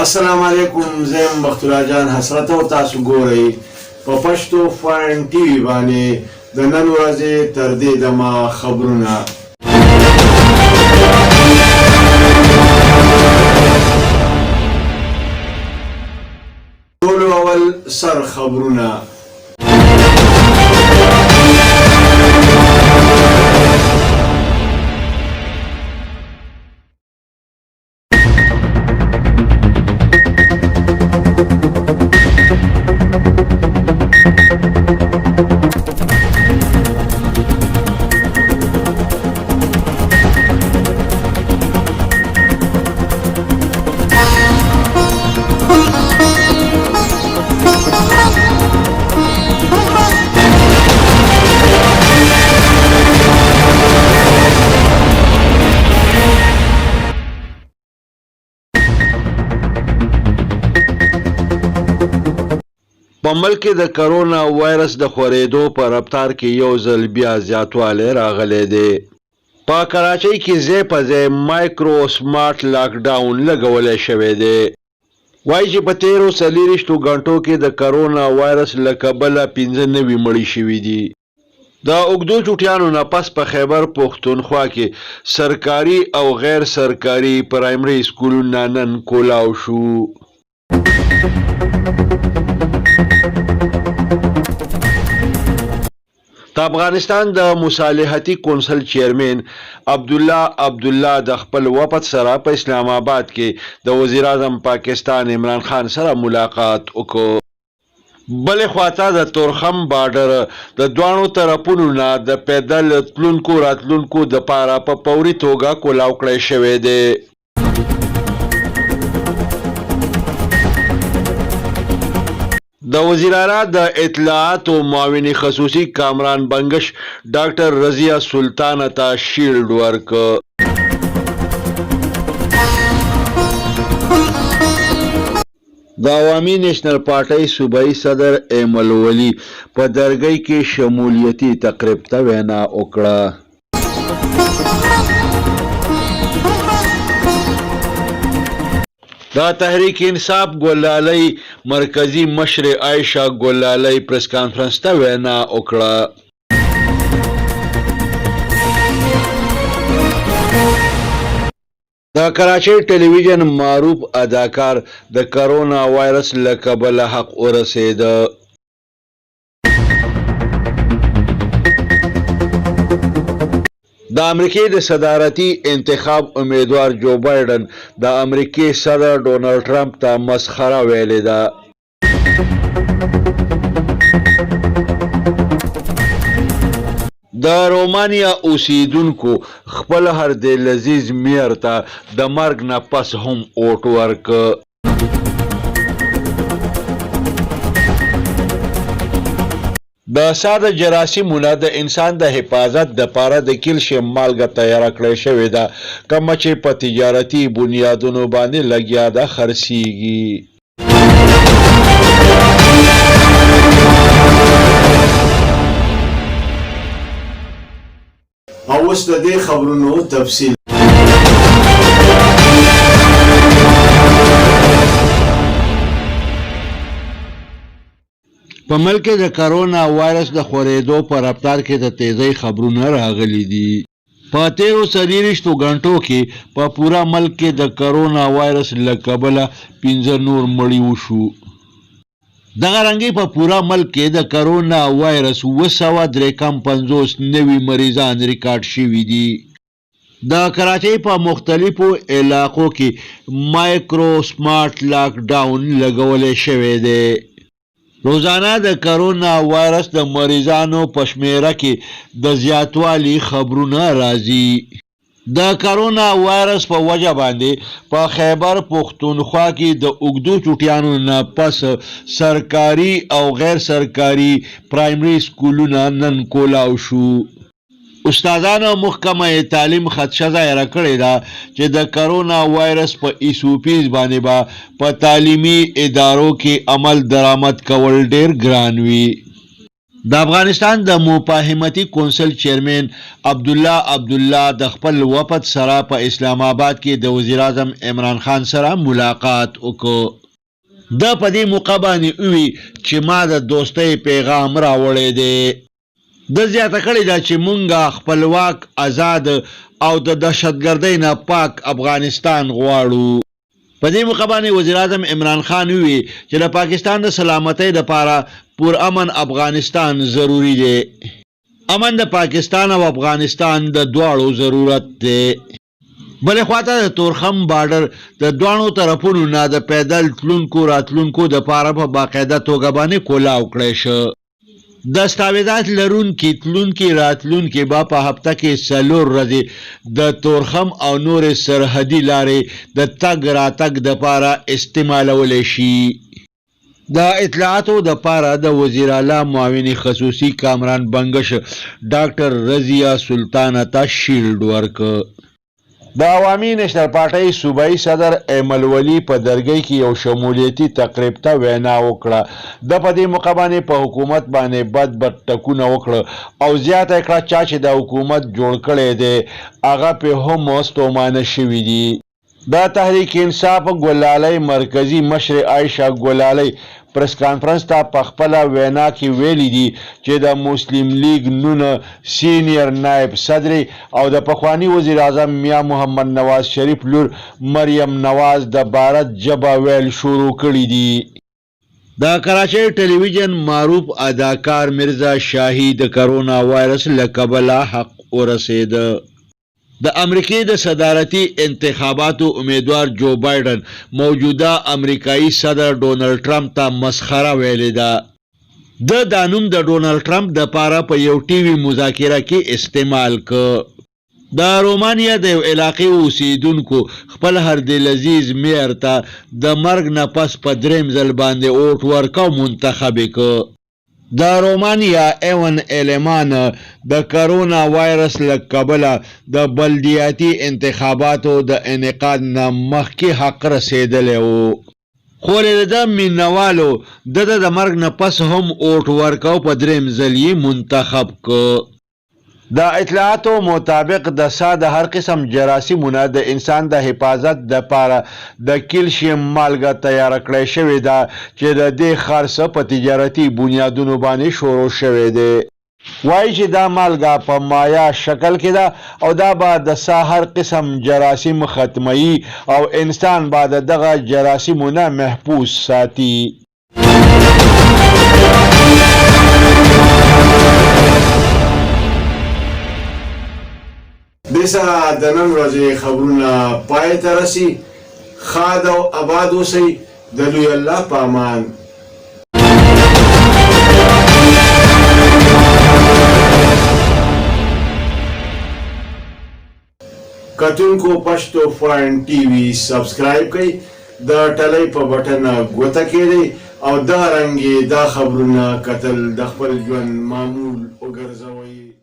السلام علیکم، زم بختالله جان حسرت او تاسو ګورئ په پښتو فاین ټي وي باندې د نن ورځې تر دې دمه خبرونه. ټولو اول سر خبرونه. په ملک کې د کرونا وایرس د خورېدو په رفتار کې یو ځل بیا زیاتوالی راغلی دی. په کراچۍ کې ځای په ځای مایکرو سمارټ لاک ډاون لګولی شوی دی. وایي چې په تیرو 24 غنټو کې د کرونا وایرس له کبله 15 نوي مړي شوي دي. د اوږدو چوټیانو نه پس په خیبر پښتونخوا کې سرکاري او غیر سرکاري پرایمري سکولونه نن کولاو شو. د افغانستان د مصالحتي کونسل چیرمن عبدالله د خپل وفد سره په اسلام آباد کې د وزیر اعظم پاکستان عمران خان سره ملاقات وکړ. بلې خواته د تورخم بارډر د دواړو طرفونو نه د پیدل تلونکو راتلونکو دپاره په فوري توګه کولاو کړی شوی دی. د وزیر اعلی د اطلاعات او معاون خصوصي کامران بنگش ډاکټر رضیه سلطانه ته شیلډ ورکړ. د عوامي نیشنل پارټۍ صوبایي صدر ایمل ولی په درګۍ کې شمولیتي تقریب ته وینا وکړه. د تحریک انصاف ګلالۍ مرکزی مشر عایشه ګلالۍ پریس کانفرنس ته وینا وکړه. د کراچۍ ټلویزیون معروف اداکار د کرونا وایرس له کبله حق ورسېده. د امریکې د صدارتي انتخاب امیدوار جو بایډن د امریکې صدر ډونالډ ټرمپ ته مسخره ویلې ده. د رومانیا اوسیدونکو خپل هرد لذیذ میر ته د مرګ نه پس هم اوټ ورکړ. د ساده جراثیمونه د انسان د حفاظت دپاره د کیلشیم مالګه تیاره کړې شوې ده، کومه چې په تجارتي بنیادونو باندې لګیا ده خرڅیږي. او اوس د دې خبرونو تفصیل. په ملک کې د کرونا وایرس د خورېدو په رفتار کې د تیزۍ خبرونه راغلي دي. په تیرو 24 غنټو کې په پوره ملک کې د کرونا وایرس له کبله 15 نور مړي وشو. دغه رنګې په پوره ملک کې د کرونا وایرس 253 نوي مریضان ریکارډ شوي دي. د کراچۍ په مختلفو علاقو کې مایکرو سمارټ لاک ډاون لګولی شوی دی. روزانه د کرونا وایرس د مریضانو په شمیره کې د زیاتوالي خبرونه راځي. د کرونا وایرس په وجه باندې په خیبر پښتونخوا کې د اوږدو چوټیانو نه پس سرکاري او غیر سرکاري پرایمري سکولونه نن کولاو شو. استادانو محکمه تعلیم خدشه ظاهره کړې ده چې د کرونا وایرس په ایسوپیز باندې به په تعلیمي ادارو کې عمل درآمد کول ډیر ګران وي. د افغانستان د مفاهمتي کونسل چیرمن عبدالله د خپل وفد سره په اسلام آباد کې د وزیر اعظم عمران خان سره ملاقات وکړ. د په دې موقع باندې ووی چې ما د دوستۍ پیغام راوړی دی. د زیاته کړې ده چې مونږ خپلواک آزاد او د دهشتګردۍ نه پاک افغانستان غواړو. په دې موقع باندې وزیر اعظم عمران خان ووی چې د پاکستان د سلامتۍ لپاره پرامن افغانستان ضروری دی. امن د پاکستان او افغانستان د دواړو ضرورت دی. بلې خواته د تورخم بارډر د دواړو طرفونو نه د پیدل تلونکو راتلونکو دپاره په باقاعده توګه باندې کولاو کړی شو. دستاویزات لرونکي تلونکي راتلونکي به په هفته کې 4 ورځې د تورخم او نورې سرحدي لارې د تګ راتګ دپاره استعمالولی شي. د اطلاعاتو دپاره د وزیر اعلی معاون خصوصي کامران بنګش ډاکټر رضیه سلطانه ته شیلډ ورکړ. د عوامي نېشنل پارټۍ صوبایي صدر ایمل ولی په درګۍ کې یو شمولیتي تقریب ته وینا وکړه. د په دې موقع باندې په حکومت باندې بد ټکونه وکړه او زیاته کړه چې د حکومت جوړ کړی دی هغه په هم ستومانه شوي دي. د تحریک انصاف ګلالۍ مرکزی مشر عایشه ګلالۍ پریس کانفرنس ته په خپله وینا کې ویلي دي چې د مسلم لیگ نون سینیر نائب صدر او د پخوانی وزیر اعظم میاں محمد نواز شریف لور مریم نواز د بھارت ژبه ویل شروع کړي دي. د کراچۍ ټلویزیون معروف اداکار مرزا شاهي د کرونا وایرس له کبله حق ورسېده. د امریکې د صدارتي انتخاباتو امیدوار جو بایډن موجوده امریکایي صدر ډونالډ ټرمپ ته مسخره ویلې ده. دا نوم د ډونالډ ټرمپ دپاره په یو ټي وي مذاکره کې استعمال کړ. د رومانیا د یو علاقې اوسیدونکو خپل هردلعزیز میر ته د مرګ نه پس په 3 ځل باندې اوټ ورکړ او منتخب یې کړ. د رومانیا ایون ایلمان د کرونا وایرس له کبله د بلدیاتي انتخاباتو د انعقاد نه مخکې حق رسېدلی و، خو د مینوالو د مرګ نه پس هم اوټ ورکړ او په 3 ځل یې منتخب کړ. د اطلاعاتو مطابق د سا د هر قسم جراثیمونه د انسان د حفاظت دپاره د کیلشیم مالګه تیاره کړی شوې ده چې د دې خرڅه په تجارتي بنیادونو باندې شروع شوی دی. وایي چې دا مالګه په مایا شکل کې ده او دا به د سا هر قسم جراثیم ختموي او انسان به د دغه جراثیمو نه محفوظ ساتي. دې سره د نن ورځې خبرونه پای ته رسي. ښاد او آباد اوسئ. د لوی الله په امان. کتونکو پښتو فاین ټي وي سبسکرایب کړئ، د ټلۍ په بټن ګوته کېږئ او دا رنګې دا خبرونه کتل د خپل ژوند معمول وګرځوئ.